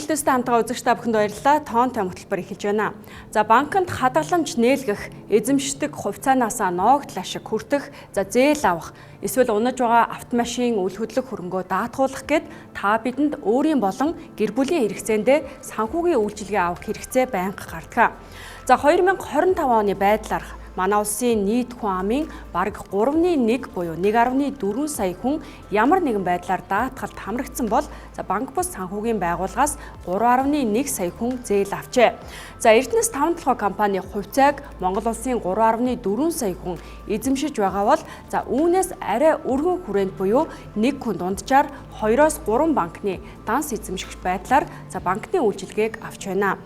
эргэлтээстэй хамтгаа үзэгч та бүхэнд баярлалаа. Тоонтой хөтөлбөр эхэлж байна. За банкнд хадгаламж нээлгэх, эзэмшдэг хувьцаанаасаа ноогдол ашиг хүртэх, за зээл авах, эсвэл унаж байгаа автомашин үйл хөдлөх хөрөнгөө даатгуулах гэд та бидэнд өөрийн болон гэр бүлийн хэрэгцээндээ санхүүгийн үйлчилгээ авах хэрэгцээ байнга гардаг. За 2025 оны байдлаар манай улсын нийт хүн амын бараг 3.1 буюу 1.4 сая хүн ямар нэгэн байдлаар даатгалд хамрагдсан бол банк бус санхүүгийн байгууллагаас 3.1 сая хүн зээл авчээ. За Эрдэнэс 5 толгой компани хувьцааг Монгол улсын 3.4 сая хүн эзэмшиж байгаа бол үүнээс арай өргөн хүрээнд буюу нэг хүн дунджаар 2-3 банкны данс эзэмшигч байдлаар банкны үйлчилгээг авч байна.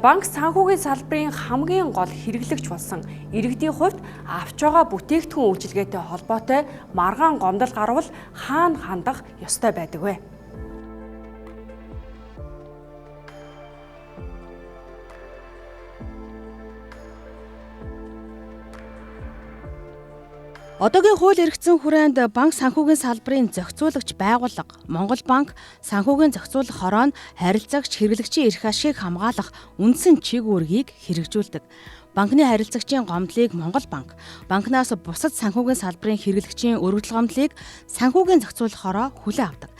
Банк санхүүгийн салбарын хамгийн гол хэрэглэгч болсон иргэдийн хувьд авч байгаа бүтээгдэхүүн үйлчилгээтэй холбоотой маргаан гомдол гарвал хаана хандах ёстой байдаг вэ? Одоогийн хууль эргэцсэн хүрээнд банк санхүүгийн салбарын зохицуулагч байгууллага Монгол банк санхүүгийн зохицуулах хороо нь харилцагч хэрэглэгчийн эрх ашигыг хамгаалах үндсэн чиг үүргийг хэрэгжүүлдэг. Банкны харилцагчийн гомдлыг Монгол банк, банкнаас бусад санхүүгийн салбарын хэрэглэгчийн өргөдөл гомдлыг санхүүгийн зохицуулах хороо хүлээн авдаг.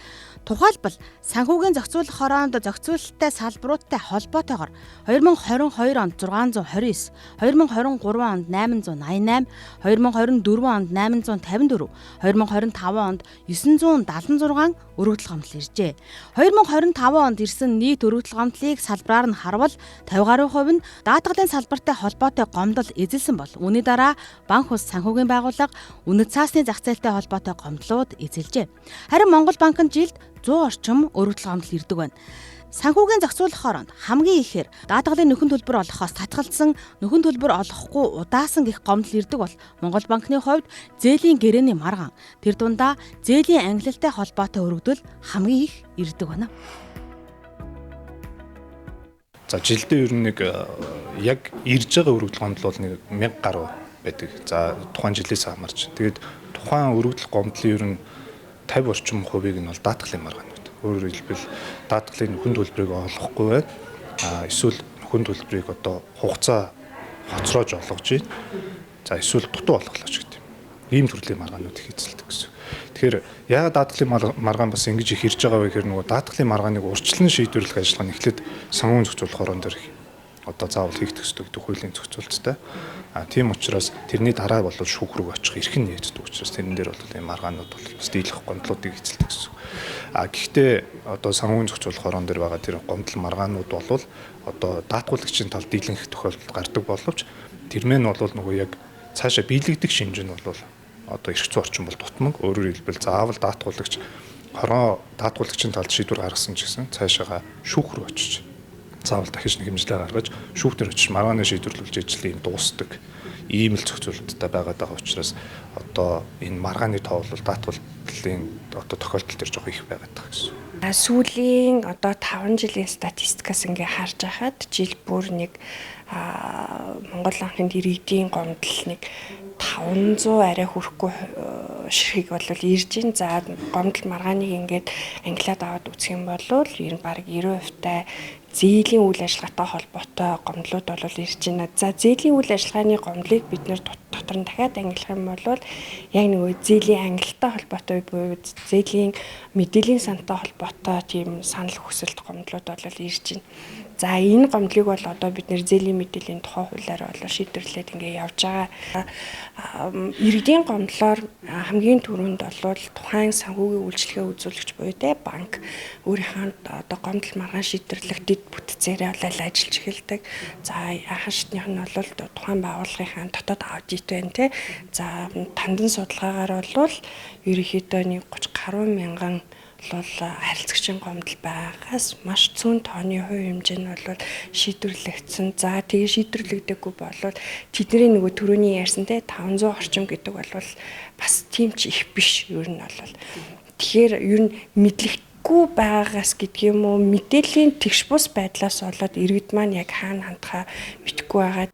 Тухайлбал санхүүгийн зохицуулах хороонд зохицуулалттай салбаруудтай холбоотойгоор 2022 онд 629, 2023 онд 888, 2024 онд 854, 2025 онд 976 өргөдөл гомдол иржээ. 2025 онд ирсэн нийт өргөдөл гомдлыг салбараар нь харвал 50% нь даатгалын салбартай холбоотой гомдол эзэлсэн бол үүний дараа банк ус санхүүгийн байгууллага үнэт цаасны зах зээлтэй холбоотой гомдлууд эзэлжээ. Харин Монгол банкнд жилд 100 орчим өргөдөл гомдол ирдэг байна. Санхүүгийн зохицуулах хороонд хамгийн ихээр даатгалын нөхөн төлбөр олохоос татгалзсан нөхөн төлбөр олохгүй удаасан гих гомдол ирдэг бол Монгол банкны хувьд зээлийн гэрээний маргаан тэр дундаа зээлийн ангилалтай холбоотой өргөдөл хамгийн их ирдэг байна. За жилдээ ер нь нэг яг ирж байгаа өргөдөл гомдол бол нэг 1000 гаруй байдаг. За тухайн жилээс хамаарч. Тэгээд тухайн өргөдөл гомдлын ер нь 50 орчим хувийг нь бол даатгалын маргаан байдаг. Өөрөөр хэлбэл даатгалын нөхөн төлбөрийг олохгүй байна. Эсвэл нөхөн төлбөрийг одоо хугацаа хоцроож олгож байна. За эсвэл дутуу олголооч гэдэг. Ийм төрлийн маргаанууд их эзэлдэг гэсэн. Тэгэхээр яагаад даатгалын маргаан бас ингэж их ирж байгаа вэ гэхээр нөгөө даатгалын маргааныг урьдчилан шийдвэрлэх ажиллагаа нь эхлээд санхүүгийн зохицуулах хорон дээр одоо заавал хийх төстэй гэдэг хуулийн зохицуулттай. Тийм учраас тэрний дараа бол шүүх рүү очих эрх нь нээждэг учраас тэрэн дээр бол энэ маргаанууд бол бас дийлэх гомдлуудыг эзэлдэг гэсэн. Гэхдээ одоо санхүүгийн зохицуулах хорон дээр байгаа тэр гомдол маргаанууд бол одоо даатгуулагчийн тал дийлэнх тохиолдолд гардаг боловч тэрмээ нь бол нөгөө яг цаашаа биелэгдэх шинж нь бол одоо эрх зүйн орчин бол дутмаг. Өөрөөр хэлбэл заавал даатгуулагч хороо даатгуулагчийн талд шийдвэр гаргасан ч гэсэн цаашаага шүүх рүү очиж заавал дахиж нэг хэмжлээ гаргаж шүүх дээр очиж маргааны шийдвэрлүүлж ажлыг дуустдаг ийм л зохицуулалттай байгаад байгаа учраас одоо энэ маргааны тоо бол даатгалын одоо тохиолдол төр жоох их байгаад байгаа гэсэн. Сүүлийн одоо 5 жилийн статистикаас ингээ харж байхад жил бүр нэг Монгол анхны иргэдийн гомдол нэг 500 арай хүрэхгүй ширхэг бол ирж ин. За гомдол маргааныг ингээд ангилаад аваад үзэх юм бол ер нь баг 90% та зээлийн үйл ажиллагаатай холбоотой гомдлууд бол ирж байна. За зээлийн үйл ажиллагааны гомдлыг бид нэр дотор нь дахиад ангилах юм бол яг нэг зээлийн ангилалтай холбоотой буюу зээлийн мэдээллийн сантай холбоотой тийм санал хүсэлт гомдлууд бол ирж байна. За энэ гомдлыг бол одоо бид нэр зээлийн мэдээллийн тухай хуулиар бол шийдвэрлээд ингээ явж байгаа. Иргэдийн гомдлоор хамгийн түрүүнд бол тухайн санхүүгийн үйлчилгээ үзүүлэгч буюу банк өөрийнхөө одоо гомдол маргаан шийдвэрлэх дэд бүтцээрээ бол ажиллаж эхэлдэг. За хашдных нь бол тухайн байгууллагынхаа дотоод аудит байна те. За тандан судалгаагаар бол ерөнхийдөө нэг 30 гаруй мянган бол харилцагчийн гомдол байгаас маш цөөн тооны хувь хэмжээ нь бол шийдвэрлэгдсэн. За тэгээ шийдвэрлэгдэггүй бол тэдний нөгөө түрүүний ярьсан те 500 орчим гэдэг бол бас тийм ч их биш ер нь бол. Тэгэхээр ер нь мэдлэггүй байгаас гэдэг юм уу мэдээллийн тэгш бус байдлаас болоод иргэд маань яг хаана хандхаа мэдэхгүй байгаа.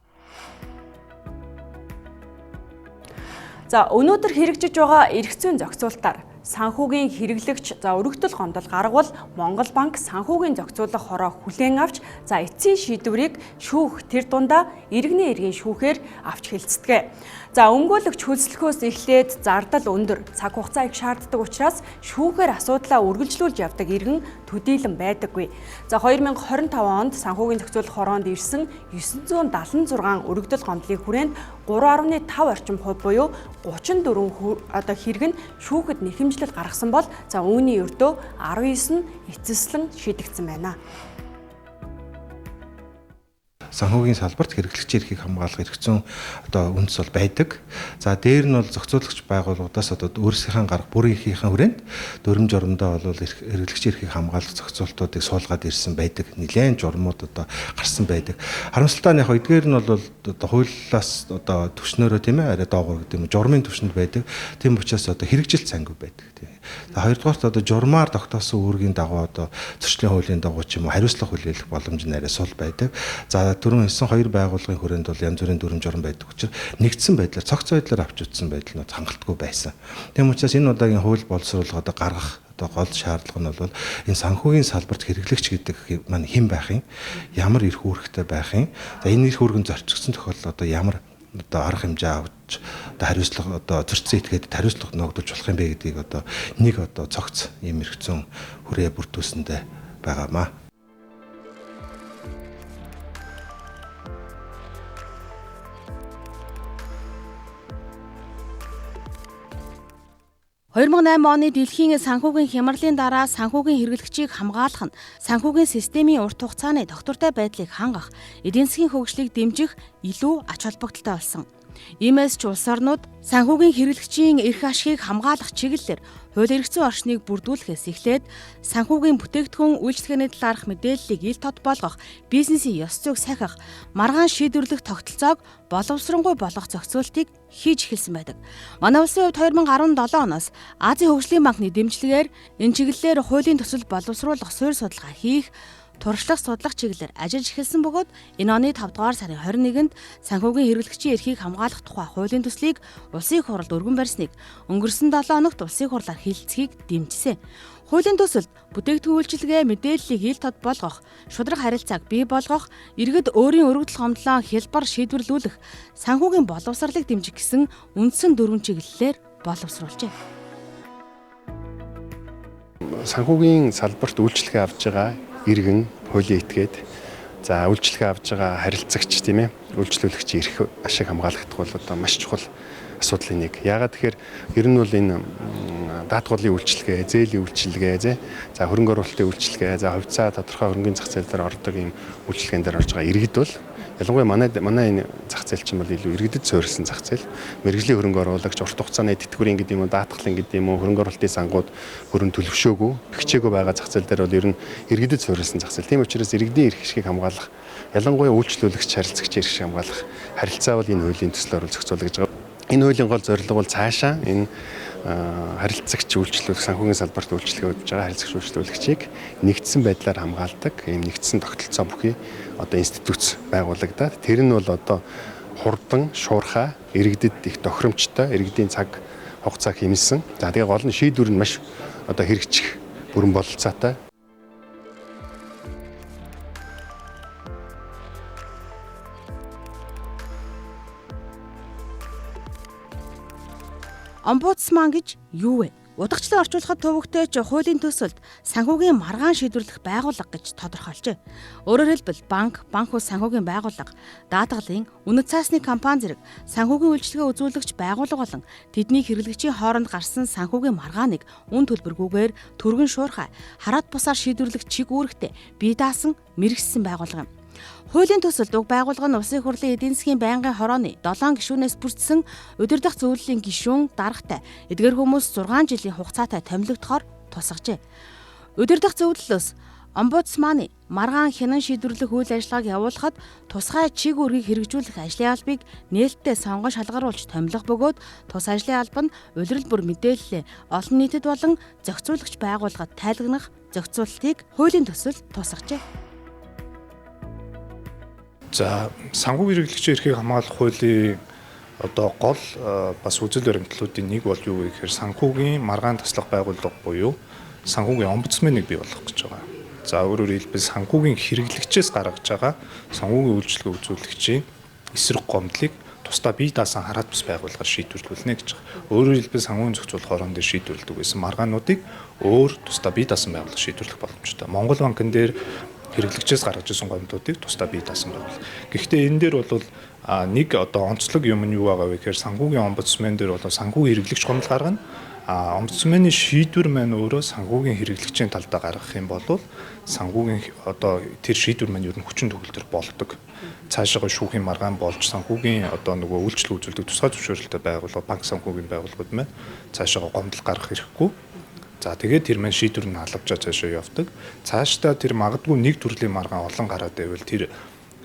За өнөөдөр хэрэгжиж байгаа эрх зүйн зохицуулалтаар санхүүгийн хэрэглэгч өргөдөл гомдол гаргавал Монгол банк санхүүгийн зохицуулах хороо хүлээн авч эцсийн шийдвэрийг шүүх тэр дундаа иргэний эргийн шүүхээр авч хэлцдэг. Өмгөөлөгч хөлслөхөөс эхлээд зардал өндөр, цаг хугацаа их шаарддаг учраас шүүхээр асуудлаа үргэлжлүүлж явдаг иргэн төдийлөн байдаггүй. 2025 онд санхүүгийн зохицуулах хороонд ирсэн 976 өргөдөл гомдлын хүрээнд 3.5 орчим хувь буюу 34 хэрэг нь шүүхэд нэхэмжлэл гаргасан бол үүний өрдөө 19 нь эцэслэн шийдэгдсэн байна. Санхүүгийн салбарт хэрэглэгчийн эрхийг хамгаалах эрх зүйн үндэс бол байдаг. Дээр нь бол зохицуулагч байгууллагуудаас өөрсдийнхээ гарах бүрийн эрхийнхээ хүрээнд дүрм журамдаа бол хэрэглэгчийн эрхийг хамгаалах зохицуултуудыг суулгаад ирсэн байдаг. Нэлээд журмууд гарсан байдаг. Харамсалтай нь яг эдгээр нь бол хуулиас түвшнөөрөө тийм ээ арай доогуур гэдэг юм. Журмын түвшинд байдаг. Тийм учраас хэрэгжилт сангүй байдаг. Хоёрдугаарт журмаар тогтоосон үүргийн дагуу зөрчлийн хуулийн дагуу ч юм уу хариуцлага хүлээх боломж нь арай сул байдаг. Түрүүн хэлсэн хоёр байгууллагын хүрээнд бол янз бүрийн дүрм журам байдаг учраас нэгдсэн байдлаар цогц байдлаар авч үзсэн байдал нь хангалтгүй байсан. Тийм учраас энэ удаагийн хууль боловсруулалт гаргах гол шаардлага нь бол энэ санхүүгийн салбарт хэрэглэгч гэдэг маань хэн байх юм, ямар эрх үүрэгтэй байх юм. Энэ эрх үүрэг нь зорчигдсон тохиолдолд ямар арга хэмжээ авч хариуцлага зөрчсөн этгээд хариуцлага ногдуулж болох юм бэ гэдгийг нэг цогц ийм эрх зүйн хүрээ бүрдүүлсэндээ байгаамаа. 2008 оны дэлхийн санхүүгийн хямралын дараа санхүүгийн хэрэглэгчийг хамгаалах нь санхүүгийн системийн урт хугацааны тогтвортой байдлыг хангах, эдийн засгийн хөгжлийг дэмжих илүү ач холбогдолтой болсон. Иймээс ч улс орнууд санхүүгийн хэрэглэгчийн эрх ашигыг хамгаалах чиглэлээр хууль эрх зүйн орчныг бүрдүүлэхээс эхлээд санхүүгийн бүтээгдэхүүн үйлчлэгээний талаарх мэдээллийг ил тод болгох, бизнесийн ёс зүйг сахих, маргаан шийдвэрлэх тогтолцоог боловсронгуй болгох зохицуултыг хийж эхэлсэн байдаг. Манай улсын хувьд 2017 оноос Азийн хөгжлийн банкны дэмжлэгээр энэ чиглэлээр хуулийн төсөл боловсруулах суурь судалгаа хийх, туршлах судлах чиглэлээр ажиллаж эхэлсэн бөгөөд энэ оны 5 дугаар сарын 21-нд санхүүгийн хэрэглэгчийн эрхийг хамгаалах тухай хуулийн төслийг улсын их хурлд өргөн барьсныг өнгөрсөн 7 хоногт улсын их хурлаар хэлэлцэхийг дэмжсэн. Хуулийн төсөлд бүтээгдэхүүн үйлчилгээ мэдээллийг ил тод болгох, шударга харилцааг бий болгох, иргэд өөрийн өргөдөл гомдлоо хялбар шийдвэрлүүлэх, санхүүгийн боловсролыг дэмжих гэсэн үндсэн 4 чиглэлээр боловсруулжээ. Санхүүгийн салбарт үйлчлэгээ авж байгаа иргэн хуулийн этгээд үйлчлэгээ авж байгаа харилцагч тийм ээ үйлчлүүлэгчийн эрх ашиг хамгаалах бол маш чухал асуудлын нэг. Яагаад тэгэхээр ер нь бол энэ даатгуулын үйлчлэгээ, зээлийн үйлчлэгээ, хөрөнгө оруулалтын үйлчлэгээ, хувьцаа тодорхой хөрөнгөний зах зээл дээр ордог юм үйлчлэгээн дээр орж байгаа иргэд бол ялангуяа манай энэ зах зээл чинь бол илүү иргэдэд суурилсан зах зээл. Мэргэжлийн хөрөнгө оруулагч, урт хугацааны тэтгэврийн гэдэг юм уу, даатгалын гэдэг юм уу, хөрөнгө оруулалтын сангууд бүрэн төлөвшөөгүй, хичээгүй байгаа зах зээл дээр бол ер нь иргэдэд суурилсан зах зээл. Тийм учраас иргэдийн эрх ашигыг хамгаалах, ялангуяа үйлчлүүлэгч, харилцагчийн эрх ашиг хамгаалах харилцаа бол энэ хуулийн төслөөр зохицуулагдж байгаа. Энэ хуулийн гол зорилго бол цаашаа энэ харилцагч үйлчлүүлэх санхүүгийн салбарт үйлчлэгээ өгж байгаа харилцагч үйлчлүүлэгчийг нэгдсэн байдлаар хамгаалдаг ийм нэгдсэн тогтолцоо бүхий институц байгуулагдаад тэр нь бол хурдан, шуурхай, иргэдэд их тохиромжтой, иргэдийн цаг хугацаа хэмнэсэн. Тэгээ гол нь шийдвэр нь маш хэрэгжих бүрэн бололцоотой. Омбудсман гэж юу вэ? Удагчлан орчуулахад төвөгтэй хуулийн төсөлд санхүүгийн маргаан шийдвэрлэх байгууллага гэж тодорхойлжээ. Өөрөөр хэлбэл банк ус санхүүгийн байгууллага, даатгалын, үнэт цаасны компани зэрэг санхүүгийн үйлчилгээ үзүүлэгч байгууллага болон тэдний хэрэглэгчийн хооронд гарсан санхүүгийн маргааныг үн төлбөргүйгээр түргэн шуурхай, хараат бусаар шийдвэрлэх чиг үүрэгтэй бие даасан мэрэгссэн байгууллага юм. Хуулийн төсөлд уг байгууллага нь Улсын хурлын эдийн засгийн байнгын хорооны 7 гишүүнээс бүрдсэн удирдах зөвлөлийн гишүүн даргатай эдгээр хүмүүс 6 жилийн хугацаатай томилогдохоор тусгажээ. Удирдах зөвлөлөөс омбудсманы маргаан хянан шийдвэрлэх үйл ажиллагааг явуулахад тусгай чиг үүргийг хэрэгжүүлэх ажлын албыг нээлттэй сонгон шалгаруулж томилох бөгөөд тус ажлын алба нь улирал бүр мэдээлэлээ олон нийтэд болон зохицуулагч байгууллагад тайлгнах зохицуултыг хуулийн төсөл тусгажээ. Санхүүгийн хэрэглэгчийн эрхийг хамгаалах хуулийн одоо гол бас үзэл баримтлалуудын нэг бол юу вэ гэхээр санхүүгийн маргаан таслах байгууллага буюу санхүүгийн омбудсменыг бий болгох гэж байгаа. За өөрөөр хэлбэл санхүүгийн хэрэглэгчээс гаргаж байгаа санхүүгийн үйлчилгээ үзүүлэгчийн эсрэг гомдлыг тусдаа бие даасан хараат бус байгууллагаар шийдвэрлүүлнэ гэж байгаа. Өөрөөр хэлбэл санхүүгийн зохицуулах орон дээр шийдвэрлэдэг байсан маргаануудыг өөр тусдаа бие даасан байгууллага шийдвэрлэх боломжтой. Монгол банкн дээр хэрэглэгчээс гаргаж ирсэн гомдлуудыг тусдаа бие даасан байгууллага. Гэхдээ энэ дээр бол нэг одоо онцлог юм нь юу байгаа вэ гэхээр санхүүгийн омбудсмен дээр бол санхүүгийн хэрэглэгч гомдол гаргана. Омбудсменийн шийдвэр маань өөрөө санхүүгийн хэрэглэгчийн талдаа гаргах юм бол санхүүгийн одоо тэр шийдвэр маань ер нь хүчин төгөлдөр болдог. Цаашаа шүүхийн маргаан болж санхүүгийн одоо нөгөө үйлчлэл үзүүлдэг тусгай зөвшөөрөлтөй байгууллага банк санхүүгийн байгууллагууд маань цаашаа гомдол гаргах хэрэггүй. За тэгээд тэр маань шийдвэр нь алавчаа цаашаа явдаг. Цаашдаа тэр магадгүй нэг төрлийн маргаан олон гараад байвал тэр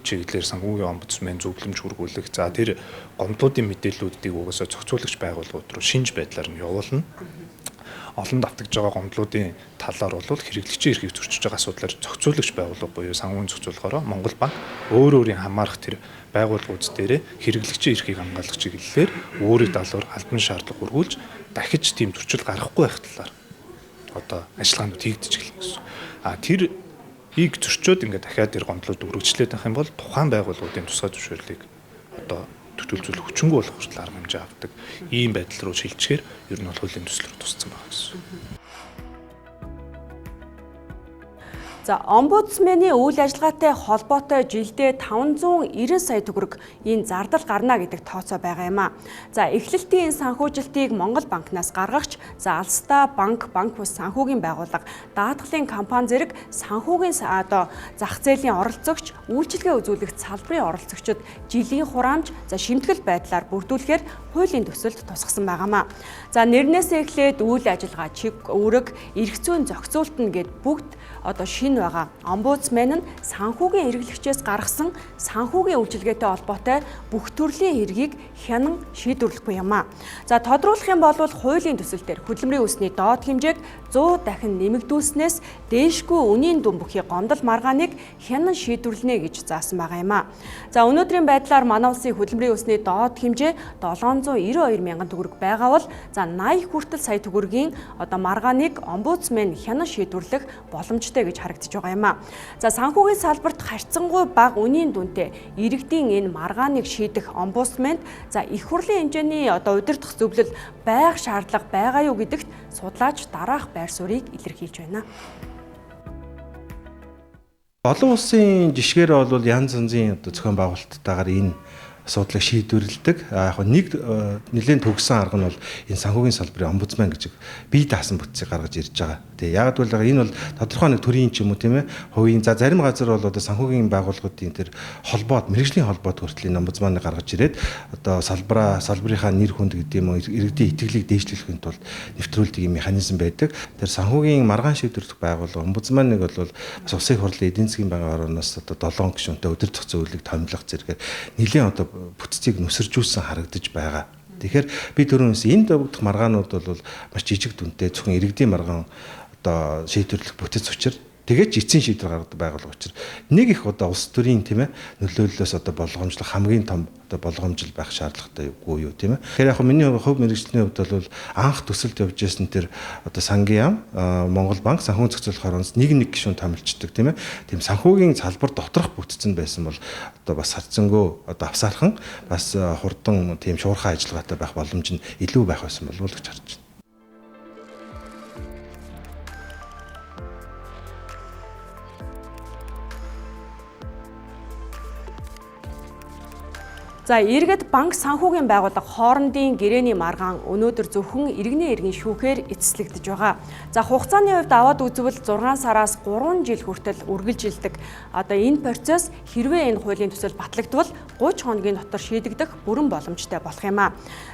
чиглэлээр санхүүгийн омбудсмен зөвлөмж хүргүүлэх. За тэр гомдлуудын мэдээллүүдийг угаасаа зохицуулагч байгууллагууд руу шинж байдлаар нь явуулна. Олон давтагдж байгаа гомдлуудын талаар бол хэрэглэгчийн эрхийг зөрчиж байгаа асуудлаар зохицуулагч байгууллага буюу санхүүгийн зохицуулахаараа Монгол банк өөрийн хамаарах тэр байгууллагууд дээр хэрэглэгчийн эрхийг хамгаалах чиглэлээр өөрийн даалгавар албан шаардлага хөрвүүлж дахиж тийм зөрчил гарахгүй байх талаар одоо ажиллагаанууд хийгдэж эхэлнэ гэсэн. Тэр ийг зөрчөөд ингээд дахиад тэр гомдлууд өргөжлээд байх юм бол тухайн байгууллагуудын тусгай зөвшөөрлийг одоо төлөвлөж хүчингү болох хүртэл арга хэмжээ авдаг ийм байдал руу шилжчихээр ер нь бол хуулийн төсөл рүү тусцсан байна гэсэн. За омбудсменийн үйл ажиллагаатай холбоотой жилдээ 590 сая төгрөг энэ зардал гарна гэдэг тооцоо байгаа юм а. За эхлэлтийн санхүүжилтийг Монгол банкнаас гаргагч, за Алстай банк, банк бус санхүүгийн байгууллага, даатгалын компани зэрэг санхүүгийн одоо зах зээлийн оролцогч, үйлчилгээ үзүүлэх салбарын оролцогчид жилийн хураамж, за шимтгэл байдлаар бүрдүүлэхээр хуулийн төсөлд тусгасан байгаа юм а. За нэрнээсээ эхлээд үйл ажиллагаа, чиг үүрэг, эрх зүйн зохицуулт нь гэд бүгд одоо шинэ байгаа. Омбудсмен нь санхүүгийн хэрэглэгчээс гаргасан санхүүгийн үйлчилгээтэй холбоотой бүх төрлийн хэргийг хянан шийдвэрлэхгүй юм а. За тодруулах юм бол хуулийн төсөл дээр хөдөлмөрийн үсний доод хэмжээг 100 дахин нэмэгдүүлснээс дээшгүй үнийн дүн бүхий гомдол маргааныг хянан шийдвэрлэнэ гэж заасан байгаа юм а. За өнөөдрийн байдлаар манай улсын хөдөлмөрийн үсний доод хэмжээ 792 мянган төгрөг байгаа бол за 80 хүртэл сая төгрөгийн одоо маргааныг омбудсмен хянан шийдвэрлэх боломжтой гэж харагдаж байгаа юм а. За санхүүгийн салбарт харьцангуй бага үнийн дүнтэй иргэдийн энэ маргааныг шийдэх омбудсмент за их хурлын хэмжээний одоо удирдах зөвлөл байх шаардлага байгаа юу гэдэгт судлаач дараах байр суурийг илэрхийлж байна. Олон улсын жишгээр бол янз янзын одоо зохион байгуулалттайгаар энэ асуудлыг шийдвэрлэдэг. Яг нэг нэлээд төгссөн арга нь бол энэ санхүүгийн салбарын омбудсмен гэж бие даасан бүтцийг гаргаж ирж байгаа. Тэгээ яг бол энэ бол тодорхой нэг төрлийн ч юм уу тийм ээ. Хувийн за зарим газар бол одоо санхүүгийн байгууллагуудын тэр холбоод мэргэжлийн холбоод хүртэл омбудсманыг гаргаж ирээд одоо салбарынхаа нэр хүнд гэдэг юм уу иргэдийн итгэлийг дээшлүүлэхийн тулд нэвтрүүлдэг юм механизм байдаг. Тэр санхүүгийн маргаан шийдвэрлэх байгууллага омбудсманыг бол бас улсын хурлын эдийн засгийн байнгын орноос одоо 7 гишүүнтэй удирдах зөвлөлийг томилох зэрэгээр нэлийн одоо бүтцийг нүсэржүүлсэн харагдаж байгаа. Тэгэхээр би түрүүнээс энэ давагдах маргаанууд бол маш жижиг дүнтэй зөвхөн иргэдийн маргаан одоо шийдвэрлэх бүтэц учир тэгээд эцсийн шийдвэр гаргадаг байгууллага учраас нэг их одоо улс төрийн тийм ээ нөлөөллөөс одоо болгоомжлох хамгийн том одоо болгоомжл байх шаардлагатай юу тийм ээ. Тэгэхээр яг миний хувь мэргэжлийн хувьд бол анх төсөлд явж байсан тэр одоо сангийн яам Монгол банк санхүүгийн зохицуулах ороноос нэг гишүүн томилчдаг тийм ээ. Тийм санхүүгийн салбар доторх бүтцэн байсан бол одоо бас харцангөө одоо авсаархан бас хурдан тийм шуурхай ажиллагаатай байх боломж нь илүү байх байсан болов уу гэж харж байна. За иргэд банк санхүүгийн байгууллага хоорондын гэрээний маргаан өнөөдөр зөвхөн иргэний эргэн шүүхээр эцэслэгдэж байгаа. За хугацааны хувьд аваад үзвэл 6 сараас 3 жил хүртэл үргэлжилдэг. Одоо энэ процесс хэрвээ энэ хуулийн төсөл батлагдвал 30 хоногийн дотор шийдэгдэх бүрэн боломжтой болох юм а.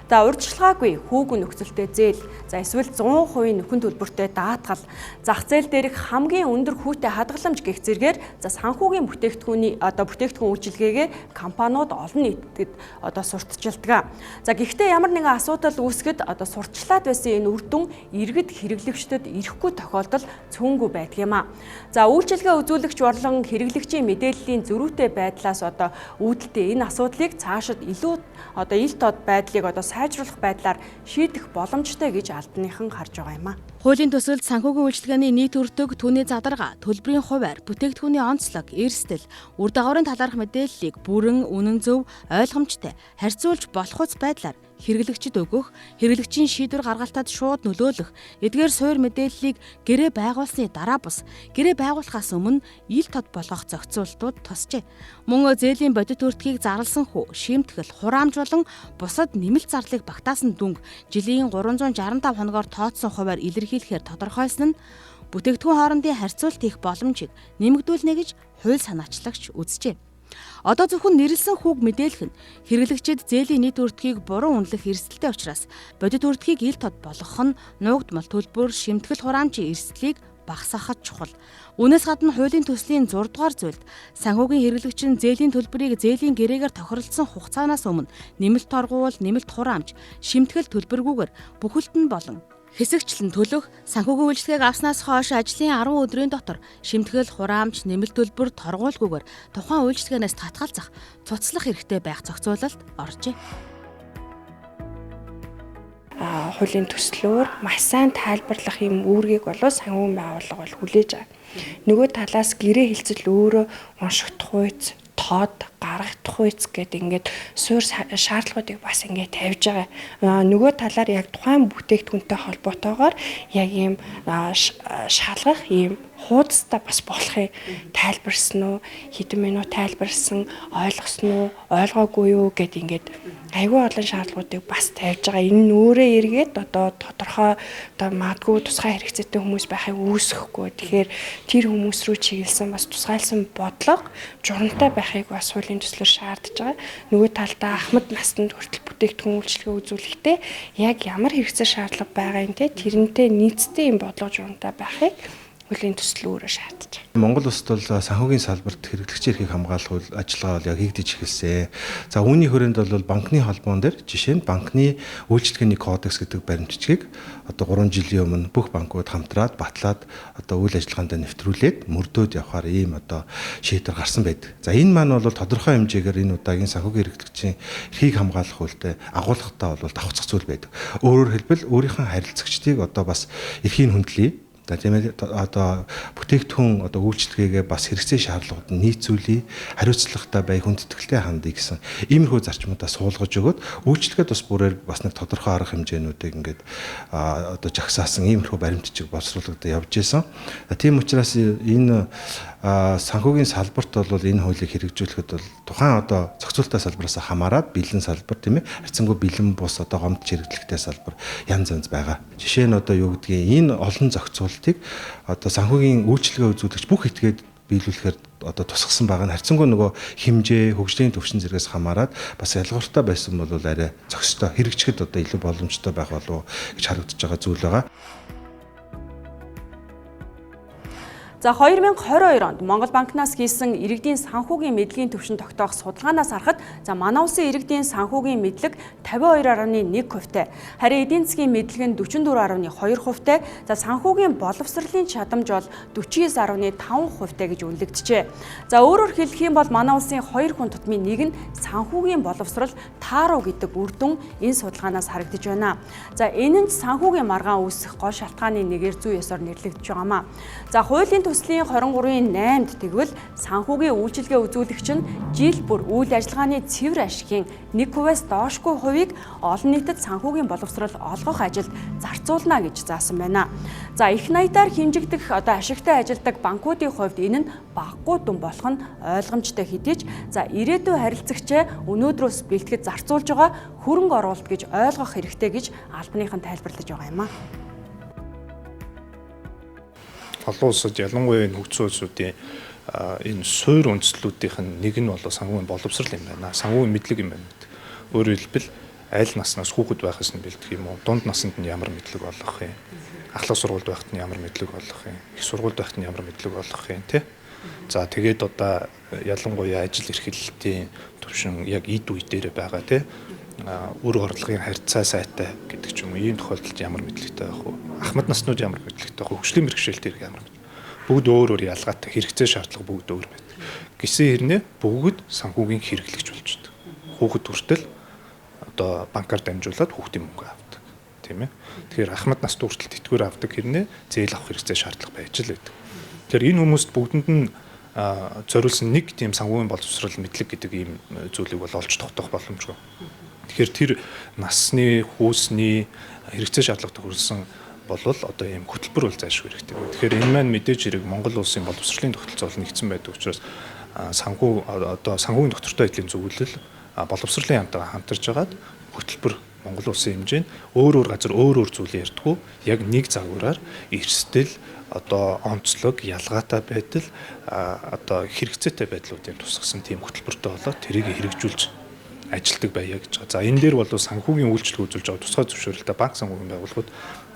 За урьдчилгаагүй хүүгэн нөхцөлтэй зээл, за эсвэл 100% нөхөн төлбөртэй даатгал, зах зээл дээрх хамгийн өндөр хүүтэй хадгаламж гэх зэргээр за санхүүгийн бүтээгдэхүүн үйлчилгээгээ компаниуд олон нийтэд гэдэгт одоо сурталчилдаг. За гэхдээ ямар нэгэн асуудал үүсгэд одоо сурталчлаад байсан энэ үр дүн иргэд хэрэглэгчдэд ирэхгүй тохиолдол цөөнгүй байдаг юм а. За үйлчилгээ үзүүлэгч борлон хэрэглэгчийн мэдээллийн зөрүүтэй байдлаас одоо үүдэлтэй энэ асуудлыг цаашид илүү одоо ил тод байдлыг одоо сайжруулах байдлаар шийдэх боломжтой гэж албаныхан харж байгаа юм а. Хуулийн төсөлд санхүүгийн үйлчилгээний нийт өртөг, түүний задаргаа, төлбөрийн хуваар, бүтээгдэхүүний онцлог, эрсдэл, үр дагаврын талаарх мэдээллийг бүрэн үнэн зөв, ойлгомжтой, харьцуулж болохуйц байдлаар хэрэглэгчид өгөх, хэрэглэгчийн шийдвэр гаргалтад шууд нөлөөлөх, эдгээр суур мэдээллийг гэрээ байгуулсны дараа бус, гэрээ байгуулахаас өмнө ил тод болгох зохицуултууд тусжээ. Мөн зээлийн бодит өртгийг зарласан хүү, шимтгэл, хураамжуулан бусад нэмэлт зарлыг багтаасан дүнг жилийн 365 хоногоор тооцсон хуваар илэрхийлэхээр тодорхойлсон нь бүтээгдэхүүн хоорондын харьцуулт хийх боломжийг нэмэгдүүлнэ гэж хууль санаачлагч үзжээ. Одоо зөвхөн нэрлсэн хүүг мэдээлэх нь хэрэглэгчид зээлийн нийт өртгийг буруу үнэлэх эрсдэлтэй учраас бодит өртгийг ил тод болгох нь нуугдмал төлбөр, шимтгэл хураамжийн эрсдлийг багасгахад чухал. Үүнээс гадна хуулийн төслийн 6 дугаар зүйлд санхүүгийн хэрэглэгч нь зээлийн төлбөрийг зээлийн гэрээгээр тохиролцсон хугацаанаас өмнө нэмэлт торгуул, нэмэлт хураамж, шимтгэл төлбөргүйгээр бүхэлдэн болон хэсэгчлэн төлөх, санхүүгийн үйлчилгээг авснаас хойш ажлын 10 өдрийн дотор шимтгэл, хураамж, нэмэлт төлбөр торгуулгүйгээр тухайн үйлчилгээнээс татгалзах, цуцлах хэрэгтэй байх зохицуулалт оржээ. Хуулийн төслөөр маш сайн тайлбарлах юм үүргийг болоо санхүүгийн байгууллага бол хүлээж авна. Нөгөө талаас гэрээ хэлцэл өөрөө уншигдах үйц, тоод гаргах үйц гэдэг ингээд суур шаардлагуудыг бас ингээд тавьж байгаа. Нөгөө талаар яг тухайн бүтээгдэхүүнтэй холбоотойгоор яг ийм шалгах ийм хуудастай бас болохыг тайлбарсан уу, хэдэн минут тайлбарсан, ойлгосон уу, ойлгоогүй юу гэд ингээд айгүй олон шаардлагуудыг бас тавьж байгаа. Энэ нүрээ эргээд одоо тодорхой одоо магадгүй тусгай хэрэгцээтэй хүмүүс байхыг үүсэхгүй. Тэгэхээр тэр хүмүүс рүү чиглэсэн бас тусгайлсан бодлого журамтай байхыг бас хуулийн төслөөр шаардж байгаа. Нөгөө талдаа ахмад настанд хүртэл бүтээгдэхүүн үйлчилгээ үзүүлэхдээ яг ямар хэрэгцээ шаардлага байгаа юм те тэрнтэй нийцтэй юм бодлого журамтай байхыг хуулийн төсөл өөрөө шаардж байгаа. Монгол улсад бол санхүүгийн салбарт хэрэглэгчийн эрхийг хамгаалах ажиллагаа бол яг хийгдэж эхэлсэн. За үүний хүрээнд бол банкны холбоон дээр жишээ нь банкны үйлчилгээний кодекс гэдэг баримтчгийг одоо 3 жилийн өмнө бүх банкуд хамтраад батлаад одоо үйл ажиллагаанд нэвтрүүлээд мөрдөөд явахаар ийм одоо шийдвэр гарсан байдаг. За энэ маань бол тодорхой хэмжээгээр энэ удаагийн санхүүгийн хэрэглэгчийн эрхийг хамгаалах үйлдэл агуулгатаа бол давхцах зүйл байдаг. Өөрөөр хэлбэл өөрийнхөө харилцагчдыг одоо бас эрхийн хүндлэе. Тийм ээ одоо бүтээгдэхүүн одоо үйлчлэгээгээ бас хэрэгцээ шаардлагууд нь нийцүүлээ, хариуцлагатай бай, хүндэтгэлтэй хандъя гэсэн иймэрхүү зарчмуудаа суулгаж өгөөд үйлчлэгээд бас бүрээр бас нэг тодорхой арга хэмжээнүүдийг ингээд одоо жагсаасан иймэрхүү баримтчиг боловсруулагдаад явж исэн. Тийм учраас энэ санхүүгийн салбарт бол энэ хуулийг хэрэгжүүлэхэд бол тухайн одоо зохицуулалттай салбараас хамаарат бэлэн салбар тийм ээ харьцангуй бэлэн бус одоо гомдч хэрэглэхтэй салбар янз янз байгаа. Жишээ нь одоо юу гэдгийг энэ олон зохицуулалтыг одоо санхүүгийн үйлчилгээ үзүүлэгч бүх этгээд биелүүлэхээр одоо тусгасан байгаа нь харьцангуй нөгөө хэмжээ, хөгжлийн төвшин зэрэгс хамаарат бас ялгууртай байсан бол арай зохистой хэрэгжихэд одоо илүү боломжтой байх болов гэж харагдаж байгаа зүйл байгаа. За 2022 онд Монгол банкнаас хийсэн иргэдийн санхүүгийн мэдлэгийн түвшин тогтоох судалгаанаас харахад манай улсын иргэдийн санхүүгийн мэдлэг 52.1%-тэй, харин эдийн засгийн мэдлэг нь 44.2%-тэй, санхүүгийн боловсролын чадамж бол 49.5%-тэй гэж үнэлэгдэжээ. За өөрөөр хэлэх юм бол манай улсын 2 хүн тутмын нэг нь санхүүгийн боловсрол тааруу гэдэг үр дүн энэ судалгаанаас харагдаж байна. За энэ нь санхүүгийн маргаан үүсэх гол шалтгааны нэгээр зүй ёсоор нэрлэгдэж байгаамаа. За хуулийн төслийн 23-ийн 8-д тэгвэл санхүүгийн үйлчилгээ үзүүлэгч нь жил бүр үйл ажиллагааны цэвэр ашигын 1%-аас доошгүй хувийг олон нийтэд санхүүгийн боловсрол олгох ажилд зарцуулна гэж заасан байна. За их наядаар хэмжигдэх одоо ашигтай ажилдаг банкуудын хувьд энэ нь багагүй дүн болох нь ойлгомжтой хэдий ч ирээдүйн харилцагчаа өнөөдрөөс бэлтгэж зарцуулж байгаа хөрөнгө оруулалт гэж ойлгох хэрэгтэй гэж албаныхан тайлбарлаж байгаа юм а. Олон улсад ялангуяа энэ хөгжсөн улсуудын энэ суур үндслүүдийнх нь нэг нь бол санхүүгийн боловсрол юм байна. Санхүүгийн мэдлэг юм байна. Өөрөөр хэлбэл аль наснаас хүүхэд байхаас нь бэлдэх юм уу? Дунд наснд нь ямар мэдлэг олгох юм? Ахлах сургуульд байхад нь ямар мэдлэг олгох юм? Их сургуульд байхад нь ямар мэдлэг олгох юм, тэ? За тэгээд одоо ялангуяа ажил эрхлэлтийн төвшин яг эд үе дээр байгаа тий үр орлогын харьцаа сайтай гэдэг ч юм уу. Ийм тохиолдолд ямар мэдлэгтэй байх вэ? Ахмад наснууд ямар мэдлэгтэй байх вэ? Хөгжлийн бэрхшээлт хэрэг ямар мэдлэг. Бүгд өөр өөр ялгаатай, хэрэгцээ шаардлага бүгд өөр байдаг. Гэсэн хэрнээ бүгд санхүүгийн хэрэглэгч болж байна. Хүүхэд хүртэл одоо банкар дамжуулаад хүүхдийн мөнгө авдаг. Тийм ээ. Тэгэхээр ахмад насд хүртэл тэтгэвэр авдаг хэрнээ зээл авах хэрэгцээ шаардлага байж л байдаг. Тэгэхээр энэ хүмүүст бүгдэнд нь зориулсан нэг тийм санхүүгийн боловсрол мэдлэг гэдэг ийм зүйлийг бол олж тогтоох боломжгүй. Тэгэхээр тэр насны, хүүсний хэрэгцээ шаардлагатай хүрсэн болвол одоо ийм хөтөлбөр бол зайлшгүй хэрэгтэй. Тэгэхээр энэ маань мэдээж хэрэг Монгол улсын боловсролын тогтолцоо бол нэгдсэн байдаг учраас санхүүгийн доктортой байдлын зөвлөл боловсролын хамтаа хамтарч байгаад хөтөлбөр Монгол улсын хэмжээнд өөр газар өөр зүйлээ ярьдаггүй яг нэг загвараар эрсдэл одоо онцлог ялгаатай байдал одоо хэрэгцээтэй байдлуудыг тусгасан тийм хөтөлбөртэй болоод тэрийг хэрэгжүүлж ажилтдаг байя гэж байгаа. За энэ дээр бол санхүүгийн үйлчлэг үзүүлж байгаа тусгай зөвшөөрөлтэй банк санхүүгийн байгууллагууд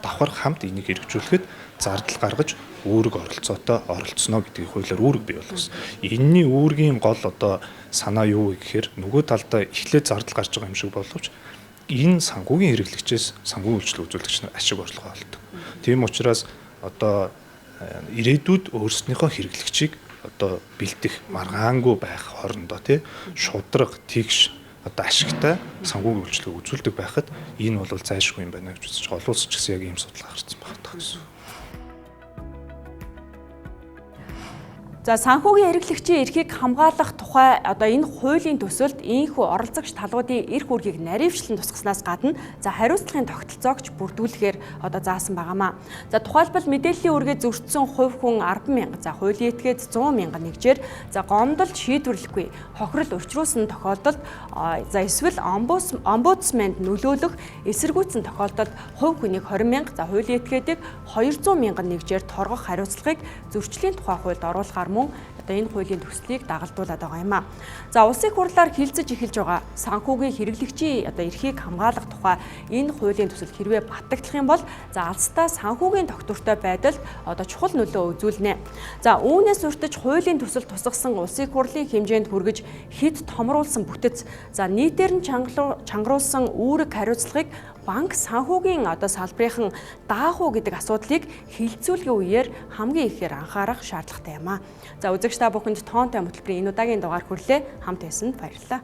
давхар хамт энийг хэрэгжүүлэхэд зардал гаргаж үүрэг оролцоотой оролцсноо гэдгийг хуулиар үүрэг бий болгосон. Энэний үүргийн гол одоо санаа юу вэ гэхээр нөгөө талдаа эхлээд зардал гарч байгаа юм шиг боловч энэ санхүүгийн хэрэглэгчээс санхүүгийн үйлчлэг үзүүлэгч нар ашиг орлого олдог. Тийм учраас одоо ирээдүйд өөрсдийнхөө хэрэглэгчийг одоо бэлдэх маргаангүй байх хоорондоо тий шудраг тэгш одоо ашигтай санхүүгийн үйлчлэг үзүүлдэг байхад энэ бол зайлшгүй юм байна гэж үзэж байгаа. Олон улс ч гэсэн яг ийм судалгаа гарсан байна гэсэн. За санхүүгийн эрхлэгчийн эрхийг хамгаалах тухай одоо энэ хуулийн төсөлд ийхүү оролцогч талуудын эрх үүргийг наривчлан тусгаснаас гадна за хариуцлагын тогтолцоогч бүрдүүлэхээр одоо заасан байгаамаа. За тухайлбал мэдээллийн үргээ зөрчсөн хувь хүн 10,000, за хуулийн этгээд 100,000 нэгжээр за гомдолд шийдвэрлэхгүй хохирол учруулсан тохиолдолд за эсвэл омбудсманд нөлөөлөх эсэргүүцсэн тохиолдолд хувь хүнийг 20,000, за хуулийн этгээдэг 200,000 нэгжээр торгох хариуцлагыг зөрчлийн тухай хуульд оруулахаар мөн одоо энэ хуулийн төслийг дагалдуулаад байгаа юм а. За улсын хурлаар хилцэж эхэлж байгаа санхүүгийн хэрэглэгчийн одоо эрхийг хамгаалах тухай энэ хуулийн төсөл хэрвээ батлагдах юм бол за алстаа санхүүгийн тогтвортой байдалд одоо чухал нөлөө үзүүлнэ. За үүнээс урьдчилж хуулийн төсөл тусгасан улсын хурлын хэмжээнд хүргэж хэд томруулсан бүтэц за нийтээр нь чангаруулсан үүрэг хариуцлагыг банк санхүүгийн одоо салбарын даахуу гэдэг асуудлыг хилцүүлгийн үеэр хамгийн ихээр анхаарах шаардлагатай юм а. За үзэгч та бүхэнд тоонтой хөтөлбөрийн энэ удаагийн дугаар хүрлээ хамт байсанд баярлалаа.